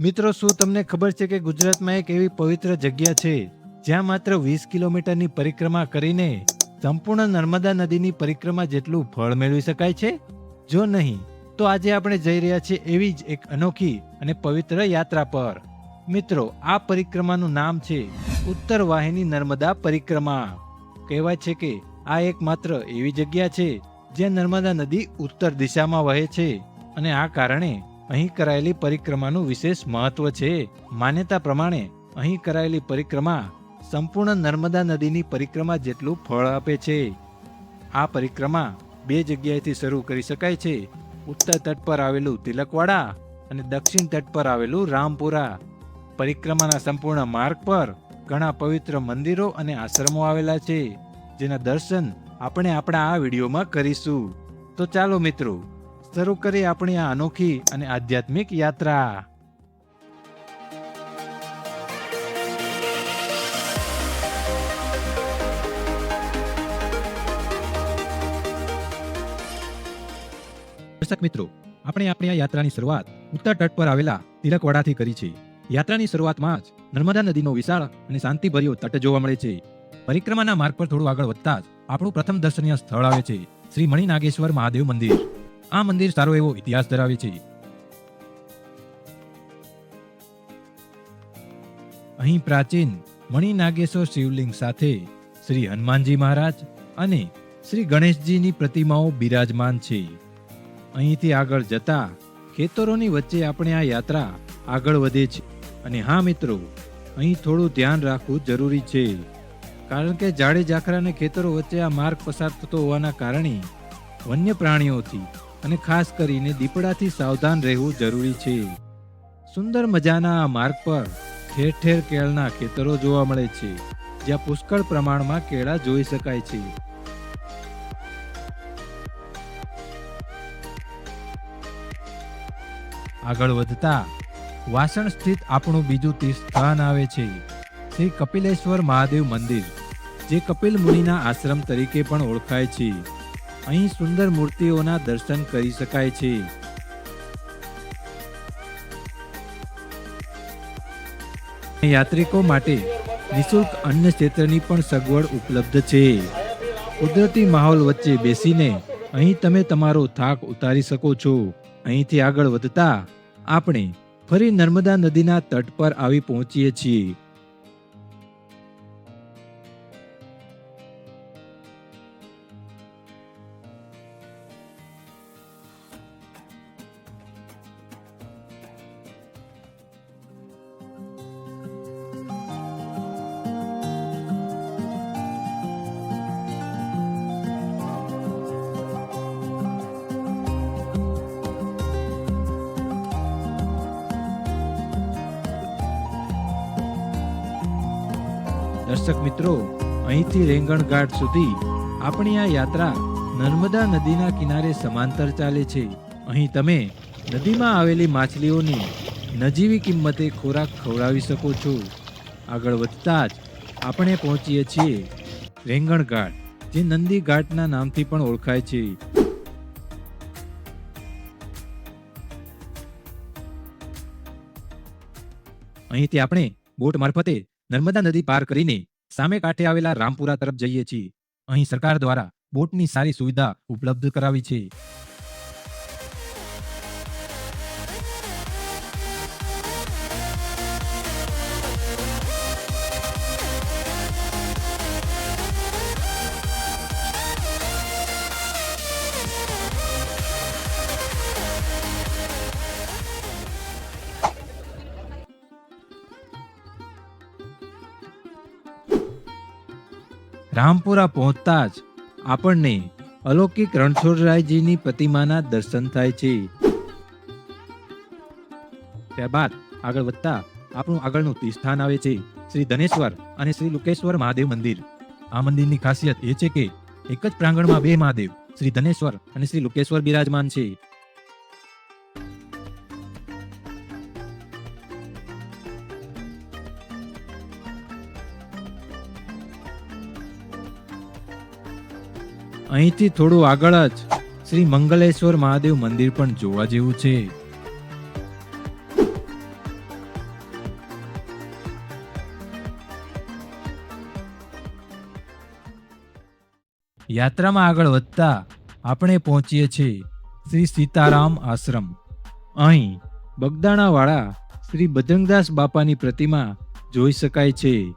મિત્રો, શું તમને ખબર છે કે ગુજરાતમાં એક એવી પવિત્ર જગ્યા છે જ્યાં માત્ર 20 કિલોમીટરની પરિક્રમા કરીને સંપૂર્ણ નર્મદા નદીની પરિક્રમા જેટલું ફળ મેળવી શકાય છે? જો નહીં, તો આજે આપણે જઈ રહ્યા છીએ એવી જ એક અનોખી અને પવિત્ર યાત્રા પર. મિત્રો, આ પરિક્રમાનું નામ છે ઉત્તર વાહિની નર્મદા પરિક્રમા. કહેવાય છે કે આ એકમાત્ર એવી જગ્યા છે જ્યાં નર્મદા નદી ઉત્તર દિશામાં વહે છે અને આ કારણે અહીં કરાયેલી પરિક્રમાનું વિશેષ મહત્વ છે. માન્યતા પ્રમાણે અહીં કરાયેલી પરિક્રમા સંપૂર્ણ નર્મદા નદીની પરિક્રમા જેટલું ફળ આપે છે. આ પરિક્રમા 2 જગ્યાએથી શરૂ કરી શકાય છે. ઉત્તર તટ પર આવેલું તિલકવાડા અને દક્ષિણ તટ પર આવેલું રામપુરા. પરિક્રમાના સંપૂર્ણ માર્ગ પર ઘણા પવિત્ર મંદિરો અને આશ્રમો આવેલા છે, જેના દર્શન આપણે આપણા આ વિડીયોમાં કરીશું. તો ચાલો મિત્રો, શરૂ કરીએ આપણી આ અનોખી અને આધ્યાત્મિક યાત્રા. દર્શક મિત્રો, આપણે આપણી આ યાત્રાની શરૂઆત ઉત્તર તટ પર આવેલા તિલકવાડાથી કરી છે. યાત્રાની શરૂઆતમાં જ નર્મદા નદીનો વિશાળ અને શાંતિભર્યો તટ જોવા મળે છે. પરિક્રમાના માર્ગ પર થોડું આગળ વધતા જ આપણું પ્રથમ દર્શનીય સ્થળ આવે છે શ્રી મણિનાગેશ્વર મહાદેવ મંદિર. આ મંદિર સારો એવો ઇતિહાસ ધરાવે છે. અહીં પ્રાચીન મણિનાગેશ્વર શિવલિંગ સાથે શ્રી હનુમાનજી મહારાજ અને શ્રી ગણેશજીની પ્રતિમાઓ બિરાજમાન છે. અહીંથી આગળ જતા ખેતરોની વચ્ચે આપણે આ યાત્રા આગળ વધે છે. અને હા મિત્રો, અહીં થોડું ધ્યાન રાખવું જરૂરી છે, કારણ કે ઝાડી ઝાખરા અને ખેતરો વચ્ચે આ માર્ગ પસાર થતો હોવાના કારણે વન્ય પ્રાણીઓથી અને ખાસ કરીને દીપડાથી સાવધાન રહેવું જરૂરી છે. સુંદર મજાના આ માર્ગ પર ઠેર ઠેર કેળના ખેતરો જોવા મળે છે, જ્યાં પુષ્કળ પ્રમાણમાં કેળા જોઈ શકાય છે. આગળ વધતા વાસણ સ્થિત આપણું બીજું તીર્થ સ્થાન આવે છે શ્રી કપિલેશ્વર મહાદેવ મંદિર, જે કપિલ મુનિના આશ્રમ તરીકે પણ ઓળખાય છે. અહીં સુંદર મૂર્તિઓના દર્શન કરી શકાય છે. યાત્રિકો માટે નિઃશુલ્ક અન્ન ક્ષેત્રની પણ સગવડ ઉપલબ્ધ છે. કુદરતી માહોલ વચ્ચે બેસીને અહીં તમે તમારો થાક ઉતારી શકો છો. અહીંથી આગળ વધતા આપણે ફરી નર્મદા નદીના તટ પર આવી પહોંચીએ છીએ. દર્શક મિત્રો, અહીંથી રેંગણ ઘાટ સુધી આપણી આ યાત્રા નર્મદા નદીના કિનારે સમાંતર ચાલે છે. અહીં તમે નદીમાં આવેલી માછલીઓની નજીવી કિંમતે ખોરાક ખવડાવી શકો છો. આગળ વધતા જ આપણે પહોંચીએ છીએ રેંગણ ઘાટ, જે નંદી ઘાટના નામથી પણ ઓળખાય છે. અહીંથી આપણે બોટ મારફતે નર્મદા નદી પાર કરીને સામે કાંઠે આવેલા રામપુરા તરફ જઈએ છીએ. અહીં સરકાર દ્વારા બોટની સારી સુવિધા ઉપલબ્ધ કરાવી છે. રામપુરા પહોંચતા જ આપણને અલૌકિક રણછોડરાયજીની પ્રતિમાના દર્શન થાય છે. ત્યારબાદ આગળ વધતા આપણું આગળનું તીર્થસ્થાન આવે છે શ્રી ધનેશ્વર અને શ્રી લુકેશ્વર મહાદેવ મંદિર. આ મંદિરની ખાસિયત એ છે કે એક જ પ્રાંગણમાં 2 મહાદેવ શ્રી ધનેશ્વર અને શ્રી લુકેશ્વર બિરાજમાન છે. અહીંથી થોડું આગળ જ શ્રી મંગલેશ્વર મહાદેવ મંદિર પણ જોવા જેવું છે. યાત્રામાં આગળ વધતા આપણે પહોંચીએ છીએ શ્રી સીતારામ આશ્રમ. અહીં બગદાણાવાળા શ્રી બજરંગદાસ બાપાની પ્રતિમા જોઈ શકાય છે.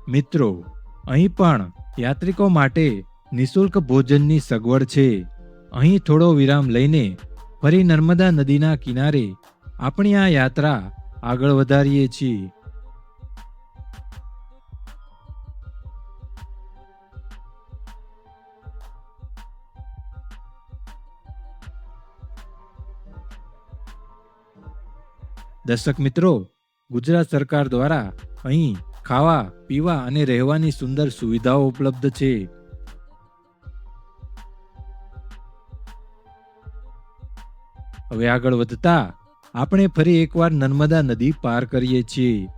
મિત્રો, અહીં પણ યાત્રિકો માટે નિઃશુલ્ક ભોજનની સગવડ છે. અહીં થોડો વિરામ લઈને ફરી નર્મદા નદીના કિનારે આપણી આ યાત્રા આગળ વધારીએ છીએ. દર્શક મિત્રો, ગુજરાત સરકાર દ્વારા અહીં ખાવા, પીવા અને રહેવાની સુંદર સુવિધાઓ ઉપલબ્ધ છે. હવે આગળ વધતા આપણે ફરી એકવાર નર્મદા નદી પાર કરીએ છીએ.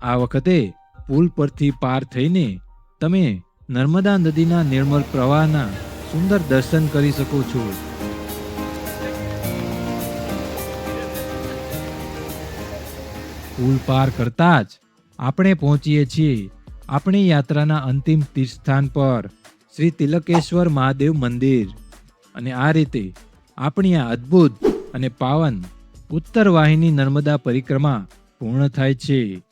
આ વખતે પુલ પરથી પાર થઈને તમે નર્મદા નદીના નિર્મળ પ્રવાહના સુંદર દર્શન કરી શકો છો. પુલ પાર કરતા જ આપણે પહોંચીએ છીએ આપણી યાત્રાના અંતિમ તીર્થસ્થાન પર, શ્રી તિલકેશ્વર મહાદેવ મંદિર. અને આ રીતે આપણી આ અદ્ભુત અને પાવન ઉત્તર વાહિની નર્મદા પરિક્રમા પૂર્ણ થાય છે.